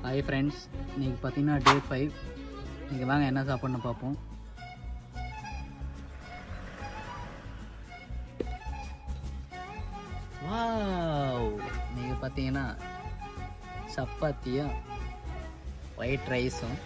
Hi friends, இன்றைக்கி பார்த்தீங்கன்னா டே 5. இன்றைக்கி வாங்க என்ன சாப்பிட்ணுன்னு பார்ப்போம். வாவ், இன்றைக்கி பார்த்தீங்கன்னா சப்பாத்தியும் ஒயிட் ரைஸும்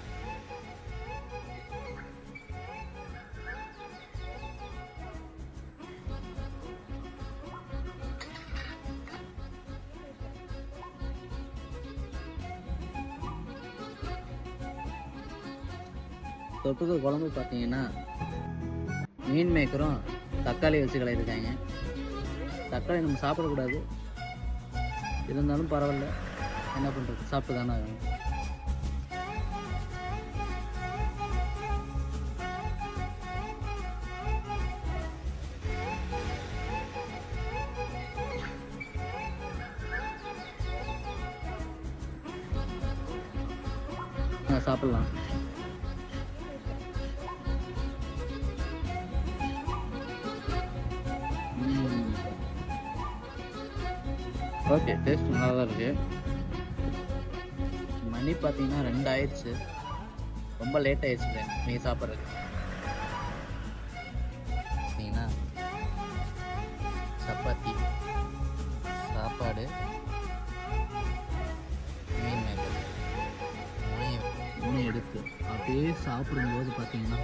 தொட்டுக்க குழம்பு பார்த்தீங்கன்னா மீன் மேக்கரும் தக்காளி வச்சு கலரிருக்காங்க. தக்காளி நம்ம சாப்பிடக்கூடாது, இருந்தாலும் பரவாயில்ல, என்ன பண்ணுறது, சாப்பிட்டு தானே ஆகணும். சாப்பிட்லாம். ஓகே, டேஸ்ட் நல்லா தான் இருக்குது. மணி பார்த்தீங்கன்னா 2 ஆயிடுச்சு, ரொம்ப லேட் ஆயிடுச்சு நீங்கள் சாப்பிட்றது. பார்த்தீங்கன்னா சப்பாத்தி, சாப்பாடு, மீன் மேக்கர் மூணு எடுத்து அப்படியே சாப்பிடும்போது பார்த்தீங்கன்னா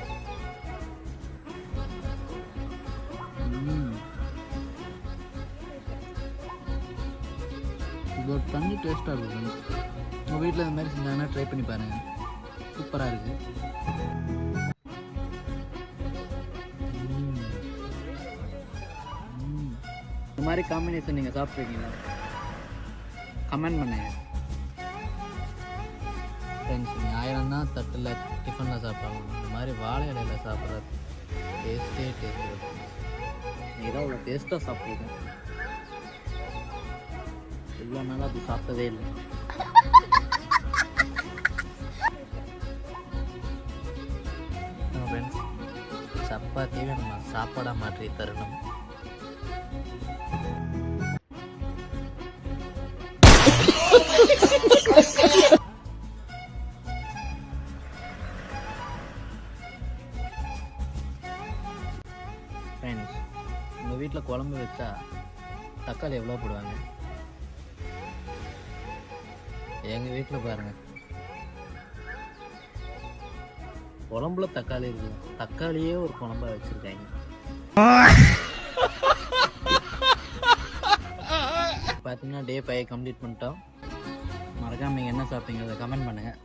இது ஒரு தண்ணி டேஸ்ட்டாக இருக்குது. உங்கள் வீட்டில் இந்த மாதிரி செஞ்சாங்கன்னா ட்ரை பண்ணி பாருங்கள், சூப்பராக இருக்குது. இந்த மாதிரி காம்பினேஷன் நீங்கள் சாப்பிட்ருக்கீங்களா? கமெண்ட் பண்ணுங்க ஃப்ரெண்ட்ஸ். நீங்கள் 1000 தான் தட்டில் டிஃபனில் சாப்பிட்டாலும் இந்த மாதிரி வாழை இலையில் சாப்பிட்றது டேஸ்ட்டு நீங்கள் தான் அவ்வளோ டேஸ்ட்டாக சாப்பிட்ருக்கேன். இவ்வளோ நாள் அது சாப்பிட்டதே இல்லை. ஃப்ரெண்ட்ஸ், சப்பாத்தியே நம்ம சாப்பாடாக மாற்றி தரணும். ஃப்ரெண்ட்ஸ், உங்கள் வீட்டில் குழம்பு வச்சா தக்காளி எவ்வளோ போடுவாங்க? எங்கள் வீட்டில் பாருங்கள், குழம்புல தக்காளி இருக்குது, தக்காளியே ஒரு குழம்பா வச்சுருக்காங்க. பார்த்தீங்கன்னா டே 5 கம்ப்ளீட் பண்ணிட்டோம். மறக்காம நீங்கள் என்ன சாப்பிட்டீங்க அதை கமெண்ட் பண்ணுங்கள்.